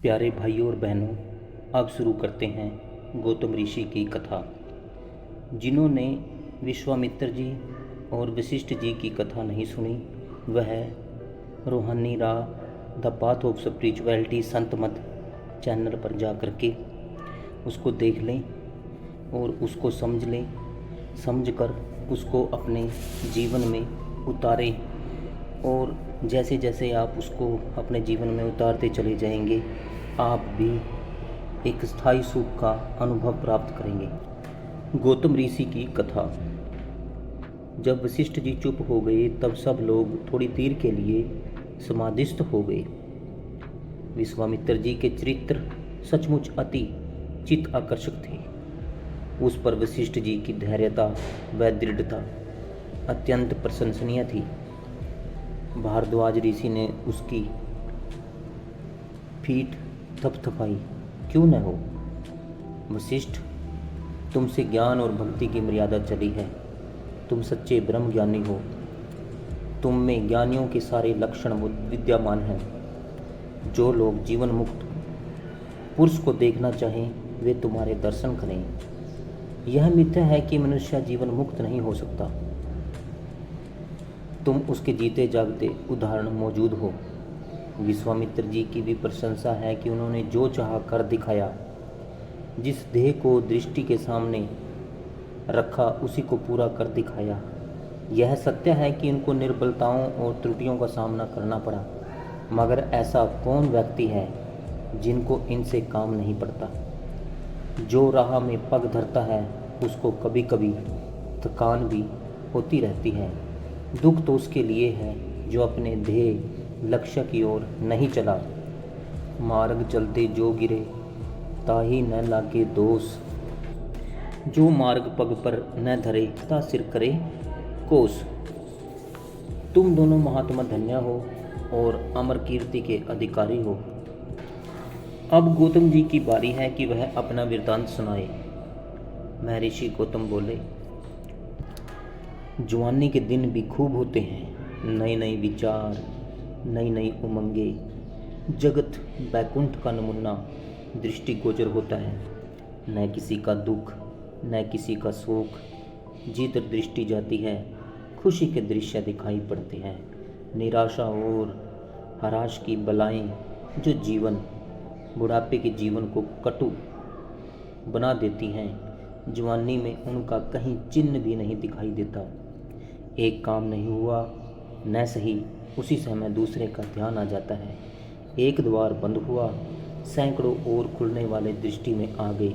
प्यारे भाइयों और बहनों, अब शुरू करते हैं गौतम ऋषि की कथा। जिन्होंने विश्वामित्र जी और वशिष्ठ जी की कथा नहीं सुनी, वह रूहानी राह द पाथ ऑफ स्पिरिचुअलिटी संत मत चैनल पर जा कर के उसको देख लें और उसको समझ लें, समझकर उसको अपने जीवन में उतारें। और जैसे जैसे आप उसको अपने जीवन में उतारते चले जाएंगे, आप भी एक स्थायी सुख का अनुभव प्राप्त करेंगे। गौतम ऋषि की कथा। जब वशिष्ठ जी चुप हो गए, तब सब लोग थोड़ी देर के लिए समाधिस्थ हो गए। विश्वामित्र जी के चरित्र सचमुच अति चित्त आकर्षक थे। उस पर वशिष्ठ जी की धैर्यता व दृढ़ता अत्यंत प्रशंसनीय थी। भारद्वाज ऋषि ने उसकी पीठ थपथपाई। क्यों न हो वशिष्ठ, तुमसे ज्ञान और भक्ति की मर्यादा चली है। तुम सच्चे ब्रह्म ज्ञानी हो। तुम में ज्ञानियों के सारे लक्षण विद्यमान हैं। जो लोग जीवन मुक्त पुरुष को देखना चाहें, वे तुम्हारे दर्शन करें। यह मिथ्या है कि मनुष्य जीवन मुक्त नहीं हो सकता। तुम उसके जीते जागते उदाहरण मौजूद हो। विश्वामित्र जी की भी प्रशंसा है कि उन्होंने जो चाहा कर दिखाया। जिस ध्येय को दृष्टि के सामने रखा, उसी को पूरा कर दिखाया। यह सत्य है कि उनको निर्बलताओं और त्रुटियों का सामना करना पड़ा, मगर ऐसा कौन व्यक्ति है जिनको इनसे काम नहीं पड़ता। जो राह में पग धरता है, उसको कभी कभी थकान भी होती रहती है। दुख तो उसके लिए है जो अपने ध्येय लक्ष्य की ओर नहीं चला। मार्ग चलते जो गिरे, ताही न लागे दोष। जो मार्ग पग पर न धरे, ता सिर करे कोस। तुम दोनों महात्मा धन्य हो और अमर कीर्ति के अधिकारी हो। अब गौतम जी की बारी है कि वह अपना वृत्तांत सुनाए। महर्षि गौतम बोले, जवानी के दिन भी खूब होते हैं। नए नए विचार, नई नई उमंगे, जगत बैकुंठ का नमूना दृष्टिगोचर होता है। न किसी का दुख, न किसी का शोक। जिधर दृष्टि जाती है, खुशी के दृश्य दिखाई पड़ते हैं। निराशा और हताश की बलाएं जो जीवन बुढ़ापे के जीवन को कटु बना देती हैं, जवानी में उनका कहीं चिन्ह भी नहीं दिखाई देता। एक काम नहीं हुआ न सही, उसी समय दूसरे का ध्यान आ जाता है। एक द्वार बंद हुआ, सैकड़ों और खुलने वाले दृष्टि में आ गए।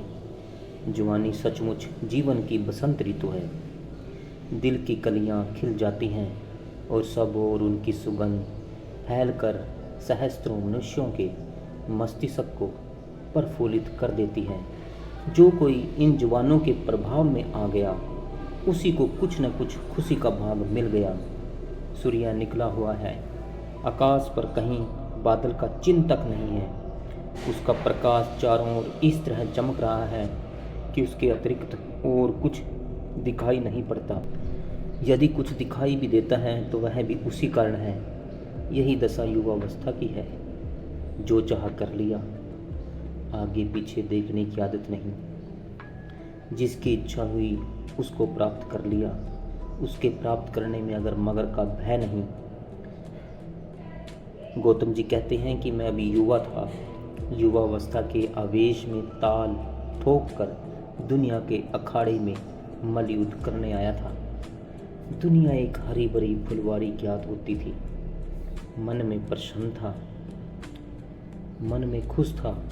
जवानी सचमुच जीवन की बसंत ऋतु है। दिल की कलियां खिल जाती हैं और सब और उनकी सुगंध फैलकर सहस्त्रों मनुष्यों के मस्तिष्क को प्रफुल्लित कर देती है। जो कोई इन जवानों के प्रभाव में आ गया, उसी को कुछ न कुछ खुशी का भाग मिल गया। सूर्य निकला हुआ है, आकाश पर कहीं बादल का चिन्ह तक नहीं है। उसका प्रकाश चारों ओर इस तरह चमक रहा है कि उसके अतिरिक्त और कुछ दिखाई नहीं पड़ता। यदि कुछ दिखाई भी देता है तो वह भी उसी कारण है। यही दशा युवावस्था की है। जो चाह कर लिया, आगे पीछे देखने की आदत नहीं। जिसकी इच्छा हुई उसको प्राप्त कर लिया। उसके प्राप्त करने में अगर मगर का भय नहीं। गौतम जी कहते हैं कि मैं अभी युवा था। युवावस्था के आवेश में ताल ठोक कर दुनिया के अखाड़े में मलयुद्ध करने आया था। दुनिया एक हरी भरी फुलवारी ज्ञात होती थी। मन में प्रसन्न था, मन में खुश था।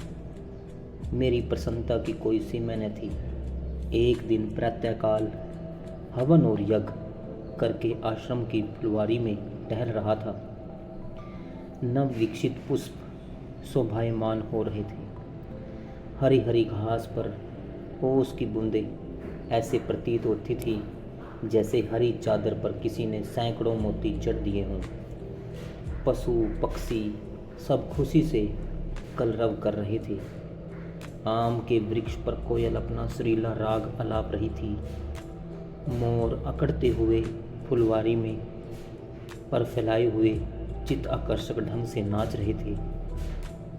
मेरी प्रसन्नता की कोई सीमा न थी। एक दिन प्रातःकाल हवन और यज्ञ करके आश्रम की फुलवारी में टहल रहा था। नव विकसित पुष्प शोभायमान हो रहे थे। हरी हरी घास पर ओस की बूंदें ऐसे प्रतीत होती थी जैसे हरी चादर पर किसी ने सैकड़ों मोती चढ़ दिए हों। पशु पक्षी सब खुशी से कलरव कर रहे थे। आम के वृक्ष पर कोयल अपना सुरीला राग अलाप रही थी। मोर अकड़ते हुए फुलवारी में पर फैलाए हुए चित्त आकर्षक ढंग से नाच रहे थे।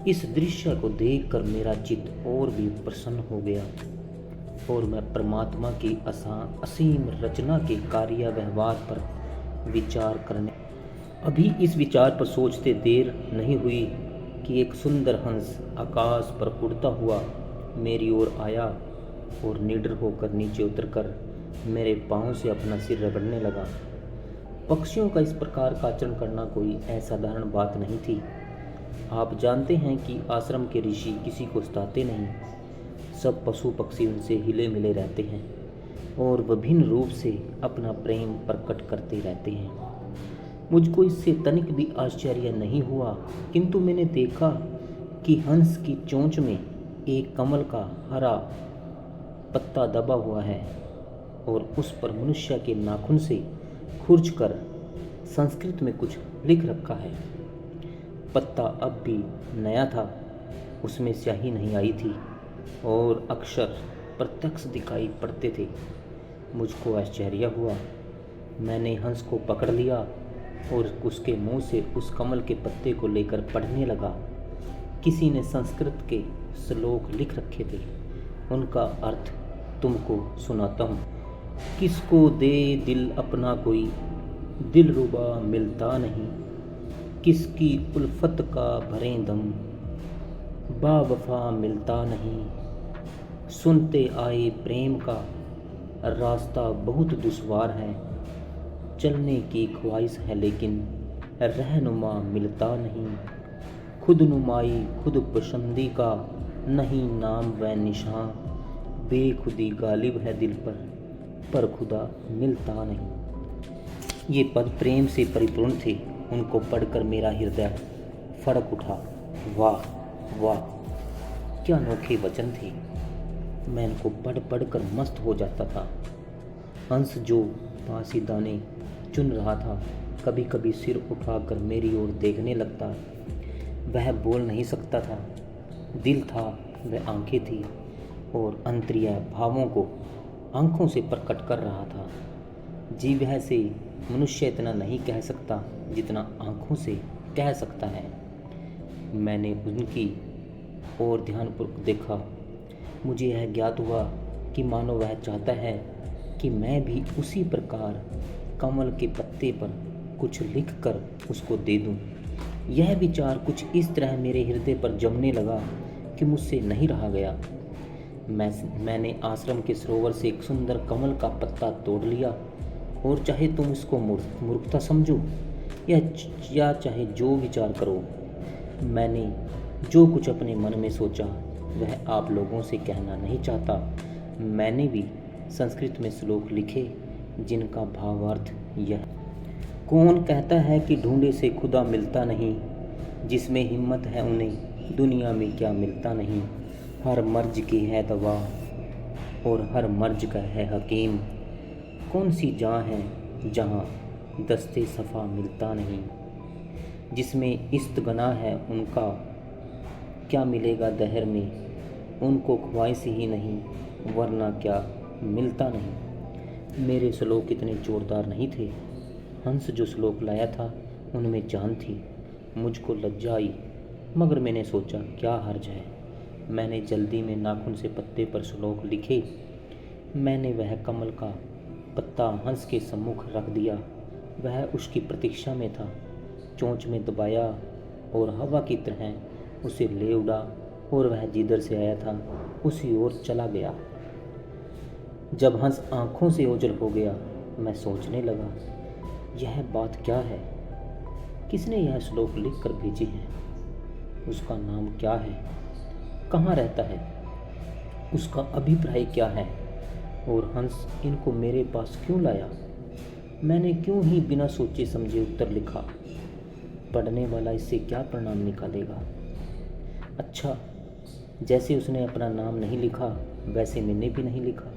इस दृश्य को देखकर मेरा चित्त और भी प्रसन्न हो गया और मैं परमात्मा की असीम रचना के कार्य व्यवहार पर विचार करने अभी इस विचार पर सोचते देर नहीं हुई कि एक सुंदर हंस आकाश पर उड़ता हुआ मेरी ओर आया और निडर होकर नीचे उतरकर मेरे पाँव से अपना सिर रगड़ने लगा। पक्षियों का इस प्रकार का आचरण करना कोई असाधारण बात नहीं थी। आप जानते हैं कि आश्रम के ऋषि किसी को सताते नहीं, सब पशु पक्षी उनसे हिले मिले रहते हैं और विभिन्न रूप से अपना प्रेम प्रकट करते रहते हैं। मुझको इससे तनिक भी आश्चर्य नहीं हुआ, किंतु मैंने देखा कि हंस की चोंच में एक कमल का हरा पत्ता दबा हुआ है और उस पर मनुष्य के नाखून से खुरचकर संस्कृत में कुछ लिख रखा है। पत्ता अब भी नया था, उसमें स्याही नहीं आई थी और अक्षर प्रत्यक्ष दिखाई पड़ते थे। मुझको आश्चर्य हुआ। मैंने हंस को पकड़ लिया और उसके मुंह से उस कमल के पत्ते को लेकर पढ़ने लगा। किसी ने संस्कृत के श्लोक लिख रखे थे, उनका अर्थ तुमको सुनाता हूँ। किसको दे दिल अपना कोई, दिलरुबा मिलता नहीं, किसकी उल्फत का भरें दम, बावफा मिलता नहीं। सुनते आए प्रेम का रास्ता बहुत दुश्वार है, चलने की ख्वाहिश है लेकिन रहनुमा मिलता नहीं। खुद नुमाई खुद पसंदी का नहीं नाम व निशां, बेखुदी गालिब है दिल पर खुदा मिलता नहीं। ये पद प्रेम से परिपूर्ण थे। उनको पढ़कर मेरा हृदय फड़क उठा। वाह वाह, क्या अनोखे वचन थे। मैं इनको पढ़ कर मस्त हो जाता था। हंस जो बासी दाने चुन रहा था, कभी कभी सिर उठाकर मेरी ओर देखने लगता। वह बोल नहीं सकता था, दिल था, वह आंखें थी और अंतर्य भावों को आंखों से प्रकट कर रहा था। जीभ से मनुष्य इतना नहीं कह सकता जितना आंखों से कह सकता है। मैंने उनकी ओर ध्यानपूर्वक देखा। मुझे यह ज्ञात हुआ कि मानो वह चाहता है कि मैं भी उसी प्रकार कमल के पत्ते पर कुछ लिखकर उसको दे दूं। यह विचार कुछ इस तरह मेरे हृदय पर जमने लगा कि मुझसे नहीं रहा गया। मैंने आश्रम के सरोवर से एक सुंदर कमल का पत्ता तोड़ लिया और चाहे तुम इसको मूर्खता समझो या चाहे जो विचार करो, मैंने जो कुछ अपने मन में सोचा वह आप लोगों से कहना नहीं चाहता। मैंने भी संस्कृत में श्लोक लिखे जिनका भावार्थ यह, कौन कहता है कि ढूंढे से खुदा मिलता नहीं, जिसमें हिम्मत है उन्हें दुनिया में क्या मिलता नहीं। हर मर्ज की है दवा और हर मर्ज का है हकीम, कौन सी जान है जहाँ दस्ते सफ़ा मिलता नहीं। जिसमें इस्तगना है उनका क्या मिलेगा दहर में, उनको ख्वाहिश ही नहीं वरना क्या मिलता नहीं। मेरे श्लोक इतने जोरदार नहीं थे। हंस जो श्लोक लाया था उनमें जान थी। मुझको लज्जा आई, मगर मैंने सोचा क्या हर्ज है। मैंने जल्दी में नाखून से पत्ते पर श्लोक लिखे। मैंने वह कमल का पत्ता हंस के सम्मुख रख दिया। वह उसकी प्रतीक्षा में था। चोंच में दबाया और हवा की तरह उसे ले उड़ा और वह जिधर से आया था उसी ओर चला गया। जब हंस आंखों से ओझल हो गया, मैं सोचने लगा, यह बात क्या है? किसने यह श्लोक लिख कर भेजी है? उसका नाम क्या है? कहाँ रहता है? उसका अभिप्राय क्या है? और हंस इनको मेरे पास क्यों लाया? मैंने क्यों ही बिना सोचे समझे उत्तर लिखा? पढ़ने वाला इससे क्या परिणाम निकालेगा? अच्छा, जैसे उसने अपना नाम नहीं लिखा वैसे मैंने भी नहीं लिखा।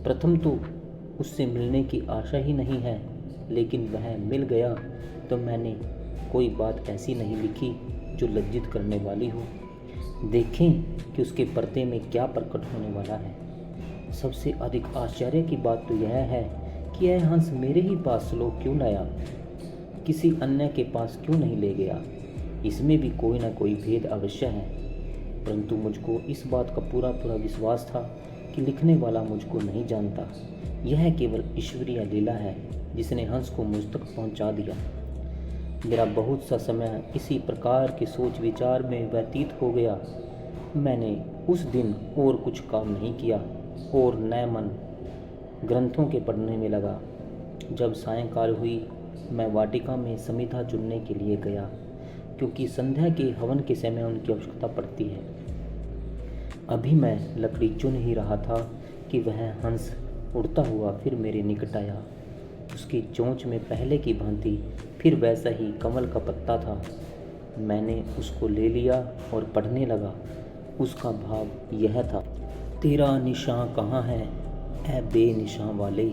प्रथम तो उससे मिलने की आशा ही नहीं है, लेकिन वह मिल गया तो मैंने कोई बात ऐसी नहीं लिखी जो लज्जित करने वाली हो। देखें कि उसके पर्दे में क्या प्रकट होने वाला है। सबसे अधिक आश्चर्य की बात तो यह है कि यह हंस मेरे ही पास श्लोक क्यों लाया, किसी अन्य के पास क्यों नहीं ले गया। इसमें भी कोई ना कोई भेद अवश्य है, परंतु मुझको इस बात का पूरा पूरा विश्वास था कि लिखने वाला मुझको नहीं जानता। यह केवल ईश्वरीय लीला है जिसने हंस को मुझ तक पहुंचा दिया। मेरा बहुत सा समय इसी प्रकार के सोच विचार में व्यतीत हो गया। मैंने उस दिन और कुछ काम नहीं किया और न मन ग्रंथों के पढ़ने में लगा। जब सायंकाल हुई, मैं वाटिका में समिधा चुनने के लिए गया, क्योंकि संध्या के हवन के समय उनकी आवश्यकता पड़ती है। अभी मैं लकड़ी चुन ही रहा था कि वह हंस उड़ता हुआ फिर मेरे निकट आया। उसकी चोंच में पहले की भांति फिर वैसा ही कमल का पत्ता था। मैंने उसको ले लिया और पढ़ने लगा। उसका भाव यह था: तेरा निशां कहाँ है ऐ बेनिशां वाले,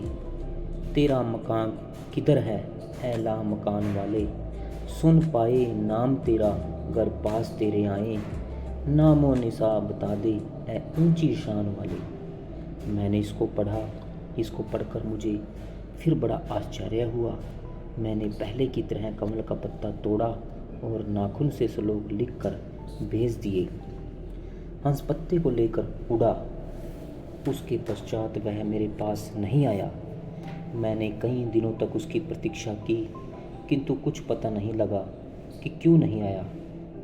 तेरा मकान किधर है ऐ ला मकान वाले, सुन पाए नाम तेरा गर पास तेरे आए, नामो निशा बता दे ऐ ऊंची शान वाले। मैंने इसको पढ़ा। इसको पढ़कर मुझे फिर बड़ा आश्चर्य हुआ। मैंने पहले की तरह कमल का पत्ता तोड़ा और नाखून से श्लोक लिखकर भेज दिए। हंस पत्ते को लेकर उड़ा। उसके पश्चात वह मेरे पास नहीं आया। मैंने कई दिनों तक उसकी प्रतीक्षा की, किंतु कुछ पता नहीं लगा कि क्यों नहीं आया।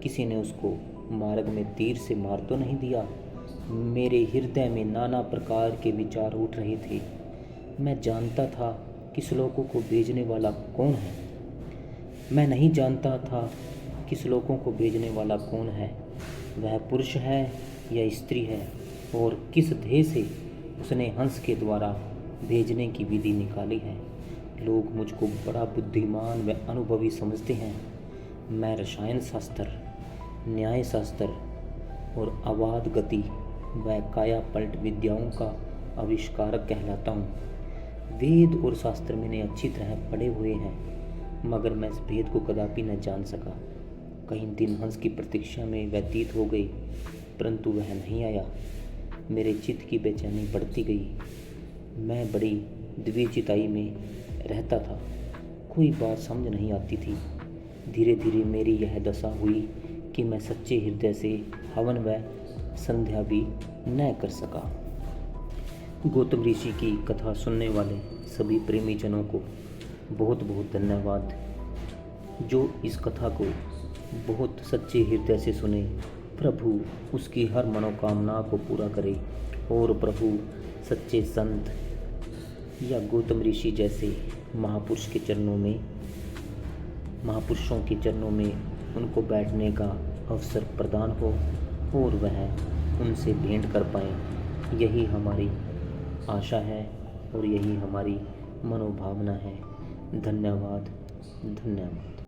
किसी ने उसको मार्ग में तीर से मार तो नहीं दिया। मेरे हृदय में नाना प्रकार के विचार उठ रहे थे। मैं जानता था कि श्लोकों को भेजने वाला कौन है। मैं नहीं जानता था कि श्लोकों को भेजने वाला कौन है। वह पुरुष है या स्त्री है, और किस ध्येय से उसने हंस के द्वारा भेजने की विधि निकाली है। लोग मुझको बड़ा बुद्धिमान व अनुभवी समझते हैं। मैं रसायन शास्त्र, न्याय शास्त्र और अवाद गति व काया पलट विद्याओं का आविष्कारक कहलाता हूँ। वेद और शास्त्र मैंने अच्छी तरह पढ़े हुए हैं, मगर मैं इस भेद को कदापि न जान सका। कई दिन हंस की प्रतीक्षा में व्यतीत हो गई, परंतु वह नहीं आया। मेरे चित्त की बेचैनी बढ़ती गई। मैं बड़ी द्विचिताई में रहता था। कोई बात समझ नहीं आती थी। धीरे धीरे मेरी यह दशा हुई कि मैं सच्चे हृदय से हवन व संध्या भी न कर सका। गौतम ऋषि की कथा सुनने वाले सभी प्रेमी जनों को बहुत बहुत धन्यवाद, जो इस कथा को बहुत सच्चे हृदय से सुने। प्रभु उसकी हर मनोकामना को पूरा करे, और प्रभु सच्चे संत या गौतम ऋषि जैसे महापुरुषों के चरणों में उनको बैठने का अवसर प्रदान हो और वह उनसे भेंट कर पाएँ। यही हमारी आशा है और यही हमारी मनोभावना है। धन्यवाद, धन्यवाद।